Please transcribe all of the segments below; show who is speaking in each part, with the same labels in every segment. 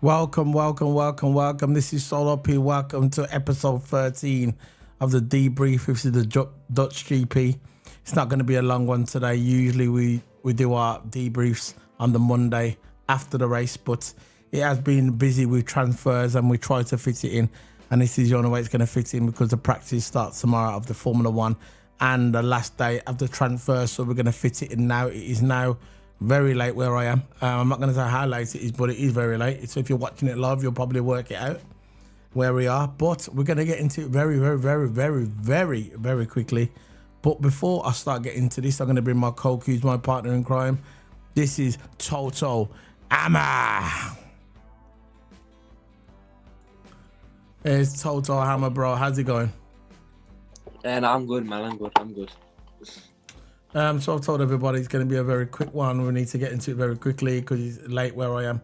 Speaker 1: Welcome. This is Solo P. Welcome to episode 13 of the debrief. This is the Dutch GP. It's not going to be a long one today. Usually we do our debriefs on the Monday after the race, but it has been busy with transfers and we try to fit it in. And this is the only way it's going to fit in because the practice starts tomorrow of the Formula One and the last day of the transfer. So we're going to fit it in now. It is now very late where I am. I'm not going to say how late it is, but it is very late. So if you're watching it live, you'll probably work it out where we are. But we're going to get into it very quickly. But before I start getting into this, I'm going to bring my co-Q's, my partner in crime. This is Toto Hammer. It's Toto Hammer, bro. How's it going?
Speaker 2: And I'm good, man. I'm good.
Speaker 1: So I've told everybody it's going to be a very quick one. We need to get into it very quickly because it's late where I am.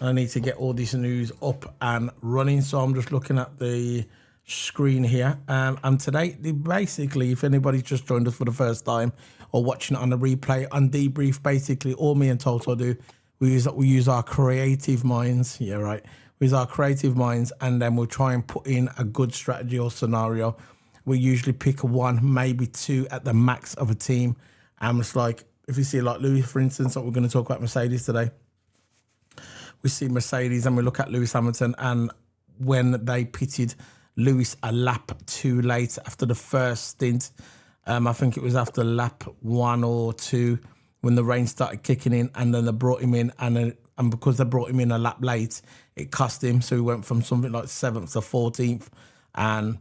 Speaker 1: I need to get all this news up and running. So I'm just looking at the screen here. And today, basically, if anybody's just joined us for the first time or watching it on the replay, on debrief, basically all me and Toto do, we use our creative minds. Yeah, right. We use our creative minds and then we'll try and put in a good strategy or scenario. We usually pick one, maybe two at the max of a team. And it's like, if you see like Lewis, for instance, like we're going to talk about Mercedes today. We see Mercedes and we look at Lewis Hamilton, and when they pitted Lewis a lap too late after the first stint, I think it was after lap 1 or 2 when the rain started kicking in, and then they brought him in, and because they brought him in a lap late, it cost him. So he went from something like 7th to 14th, and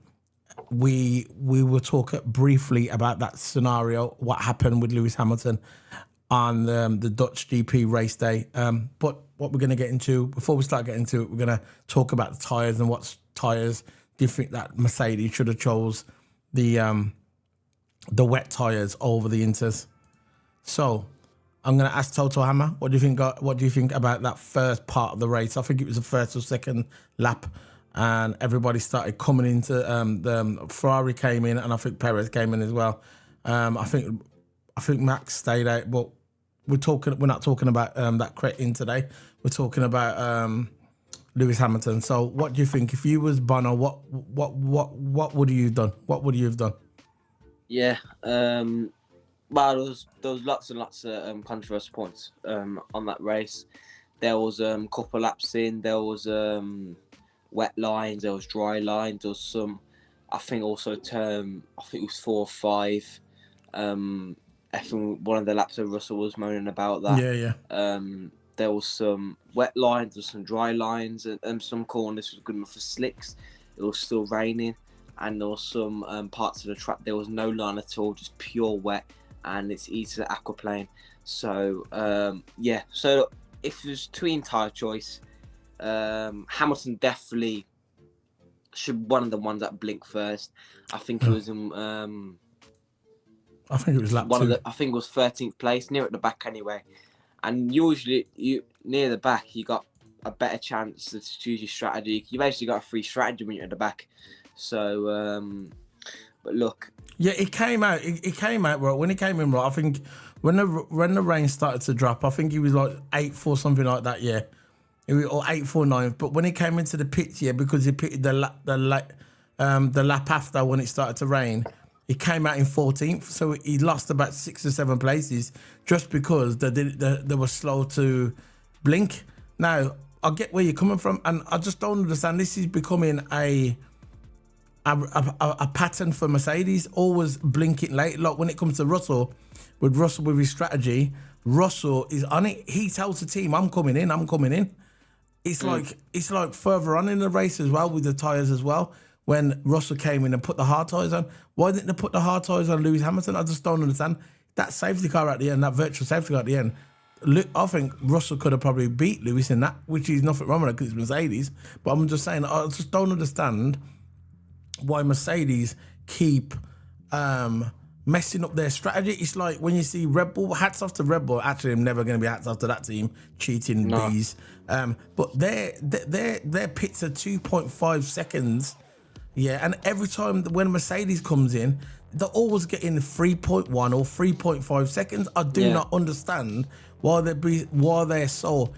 Speaker 1: we will talk briefly about that scenario, what happened with Lewis Hamilton on the Dutch GP race day. But what we're going to get into, before we start getting into it, we're going to talk about the tyres and what tyres do you think that Mercedes should have chose the wet tyres over the Inters. So I'm going to ask Toto Hammer, what do you think about that first part of the race? I think it was the first or second lap. And everybody started coming into the Ferrari came in, and I think Perez came in as well. I think Max stayed out, but we're not talking about that cretin today. We're talking about Lewis Hamilton. So, what do you think if you was Bono? What would you have done? What would you have done?
Speaker 2: Yeah. Well, there was lots and lots of controversial points on that race. There was a couple laps in. There was wet lines, there was dry lines, there was some, I think also I think it was 4 or 5. I think one of the laps of Russell was moaning about that.
Speaker 1: Yeah.
Speaker 2: There was some wet lines, there was some dry lines, and some corners was good enough for slicks. It was still raining, and there was some parts of the track, there was no line at all, just pure wet, and it's easy to aquaplane. So, yeah, so if it was between tyre choice, Hamilton definitely should one of the ones that blink first. I think it was in
Speaker 1: I think it was lap 2.
Speaker 2: I think it was 13th place, near at the back anyway. And usually you near the back you got a better chance to choose your strategy. You basically got a free strategy when you're at the back. So but look.
Speaker 1: Yeah, it came out right. When it came in right, I think when the rain started to drop, I think he was like 8th or something like that, yeah. Or 8th or 9th, but when he came into the pits, yeah, because he pitted the lap after when it started to rain, he came out in 14th, so he lost about 6 or 7 places just because they were slow to blink. Now I get where you're coming from, and I just don't understand. This is becoming a pattern for Mercedes, always blinking late. Like when it comes to Russell with his strategy, Russell is on it. He tells the team, "I'm coming in." It's like further on in the race as well with the tyres as well. When Russell came in and put the hard tyres on, why didn't they put the hard tyres on Lewis Hamilton? I just don't understand. That safety car at the end, that virtual safety car at the end, I think Russell could have probably beat Lewis in that, which is nothing wrong with it because it's Mercedes. But I'm just saying, I just don't understand why Mercedes keep messing up their strategy. It's like when you see Red Bull, hats off to Red Bull. Actually, I'm never going to be hats off to that team, cheating bees. But their pits are 2.5 seconds. Yeah, and every time when Mercedes comes in, they're always getting 3.1 or 3.5 seconds. I do not understand why they're so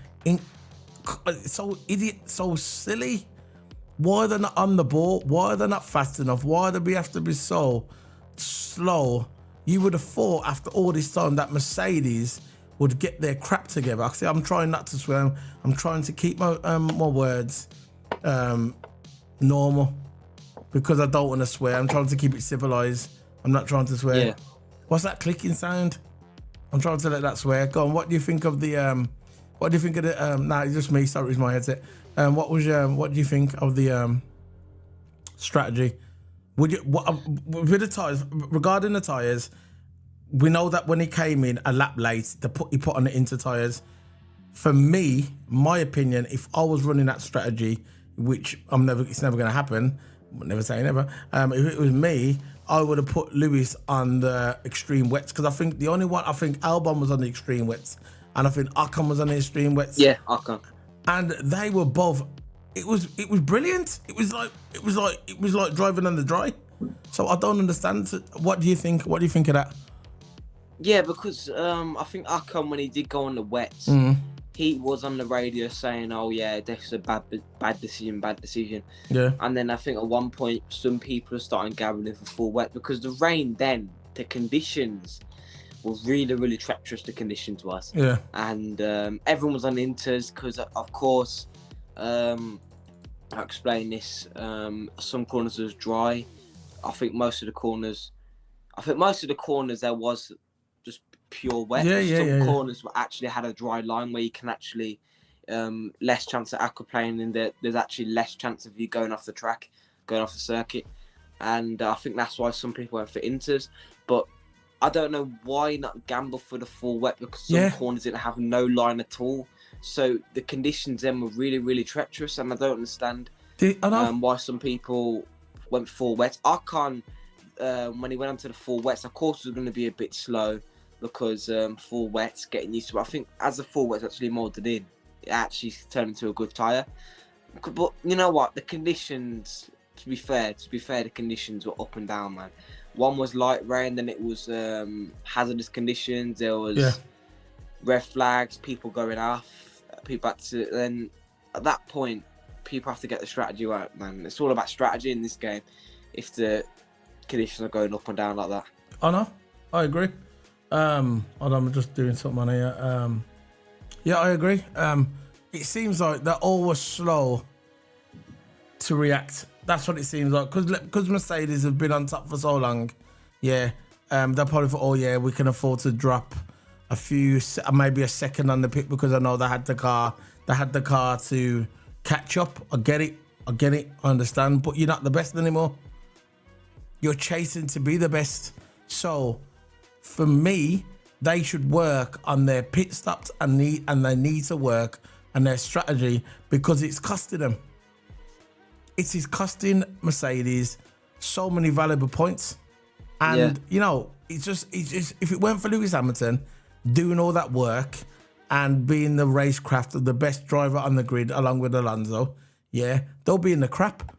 Speaker 1: it's so idiot, so silly. Why are they not on the ball? Why are they not fast enough? Why do we have to be so slow? You would have thought after all this time that Mercedes would get their crap together. See, I'm trying not to swear. I'm trying to keep my words normal because I don't want to swear. I'm trying to keep it civilized. I'm not trying to swear.
Speaker 2: Yeah.
Speaker 1: What's that clicking sound? I'm trying to let that swear. Go on. What do you think of the what do you think of the nah, it's just me, sorry, it's my headset. What do you think of the strategy? Would you with the tires, regarding the tires, we know that when he came in a lap late, he put on the inter tires. For me, my opinion, if I was running that strategy, which it's never going to happen, never say never. If it was me, I would have put Lewis on the extreme wets because I think the only one, I think Albon was on the extreme wets, and I think Ocon was on the extreme wets.
Speaker 2: Yeah, Ocon.
Speaker 1: And they were both. It was brilliant. It was like driving on the dry. So I don't understand. What do you think? What do you think of that?
Speaker 2: Yeah, because I think Ocon, when he did go on the wets, he was on the radio saying, "Oh yeah, this is a bad decision."
Speaker 1: Yeah.
Speaker 2: And then I think at one point, some people are starting gabbling for full wet because the rain. Then the conditions were really, really treacherous. The conditions was.
Speaker 1: Yeah.
Speaker 2: And everyone was on inters because, of course, I'll explain this. Some corners was dry. I think most of the corners there was just pure wet. Some corners actually had a dry line where you can actually less chance of aquaplaning, and there's actually less chance of you going off the track, going off the circuit. And I think that's why some people went for inters. But I don't know why not gamble for the full wet, because some corners didn't have no line at all. So the conditions then were really, really treacherous, and I don't understand why some people went full wet. Ocon, when he went onto the full wets, of course, was going to be a bit slow because full wets, getting used to it. I think as the full wets actually molded in, it actually turned into a good tyre. But you know what? The conditions, to be fair, the conditions were up and down, man. One was light rain, then it was hazardous conditions. There was red flags, people going off, people had to. Then at that point, people have to get the strategy right, man. It's all about strategy in this game. If the conditions are going up and down like that.
Speaker 1: I know, I agree. Hold on, I'm just doing something on here. Yeah, I agree. It seems like they're always slow to react. That's what it seems like, because Mercedes have been on top for so long. Yeah, they're probably thought, oh yeah, we can afford to drop a few, maybe a second on the pit because I know they had the car to catch up. I get it, I understand, but you're not the best anymore. You're chasing to be the best. So for me, they should work on their pit stops and they need to work on their strategy because it's costing them. It is costing Mercedes so many valuable points. And, you know, it's just, if it weren't for Lewis Hamilton doing all that work and being the racecraft of the best driver on the grid along with Alonso, they'll be in the crap.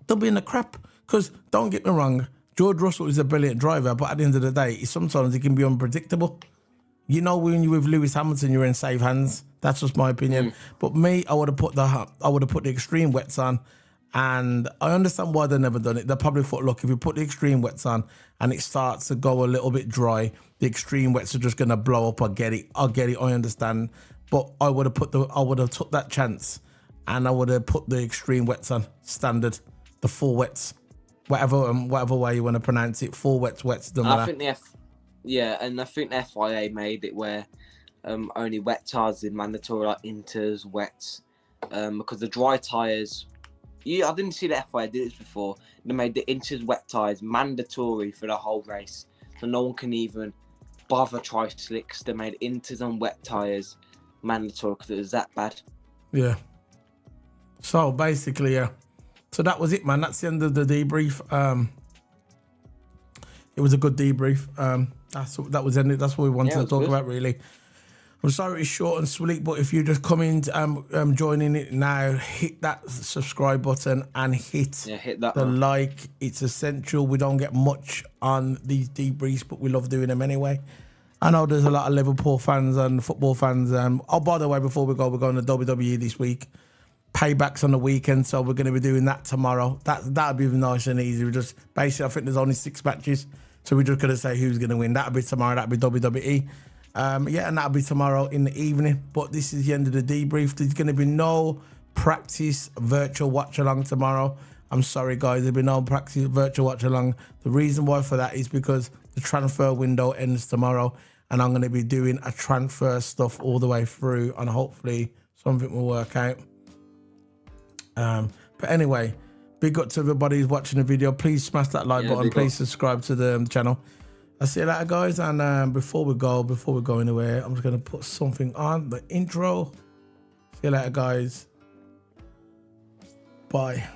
Speaker 1: They'll be in the crap. Because, don't get me wrong, George Russell is a brilliant driver, but at the end of the day, sometimes he can be unpredictable. You know, when you're with Lewis Hamilton, you're in safe hands. That's just my opinion. But me, I would have put the extreme wets on, and I understand why they've never done it. They probably thought, look, if we put the extreme wets on and it starts to go a little bit dry, the extreme wets are just gonna blow up. I get it. I understand. But I would have took that chance, and I would have put the extreme wets on standard, the full wets, whatever way you want to pronounce it, full wets. Doesn't matter.
Speaker 2: And I think the FIA made it where only wet tyres is mandatory, like inters, wets, because the dry tyres, I didn't see the FIA did this before. They made the inters, wet tyres mandatory for the whole race, so no one can even bother try slicks. They made inters and wet tyres mandatory because it was that bad. Yeah.
Speaker 1: So basically, so that was it, man. That's the end of the debrief. It was a good debrief. That was it. That's what we wanted to talk about, really. I'm sorry it's short and sweet, but if you're just coming, joining it now, hit that subscribe button and hit the like. It's essential. We don't get much on these debriefs, but we love doing them anyway. I know there's a lot of Liverpool fans and football fans. Oh, by the way, before we go, we're going to WWE this week. Paybacks on the weekend, so we're going to be doing that tomorrow. That'll be nice and easy. We just basically, I think there's only 6 matches, so we're just going to say who's going to win. That'll be tomorrow. That'll be WWE. Yeah, and that'll be tomorrow in the evening. But this is the end of the debrief. There's going to be no practice virtual watch along tomorrow. I'm sorry, guys. There'll be no practice virtual watch along. The reason why for that is because the transfer window ends tomorrow, and I'm going to be doing a transfer stuff all the way through, and hopefully something will work out. But anyway, big up to everybody who's watching the video. Please smash that like button. Please subscribe to the channel. I'll see you later, guys. And before we go anywhere, I'm just going to put something on the intro. See you later, guys. Bye.